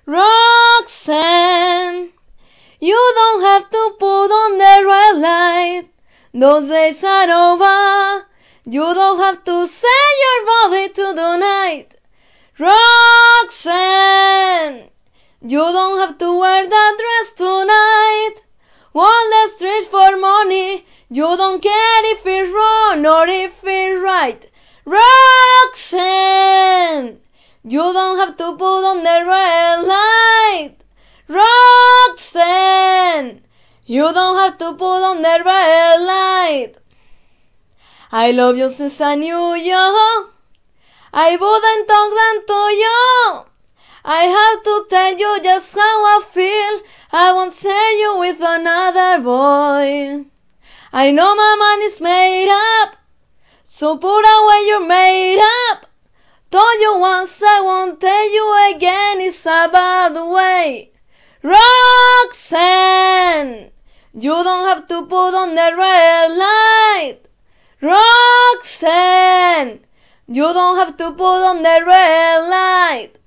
Roxanne, you don't have to put on the red light. Those days are over. You don't have to sell your body to the night. Roxanne, you don't have to wear that dress tonight. Walk the streets for money. You don't care if it's wrong or if it's right. Roxanne, you don't have to put on the red light. Roxanne, you don't have to put on the red light. I love you since I knew you. I wouldn't talk down to you. I have to tell you just how I feel. I won't share you with another boy. I know my mind is made up, so put away your made up. Told you once, I won't tell you again, it's a bad way. Roxanne, you don't have to put on the red light. Roxanne, you don't have to put on the red light.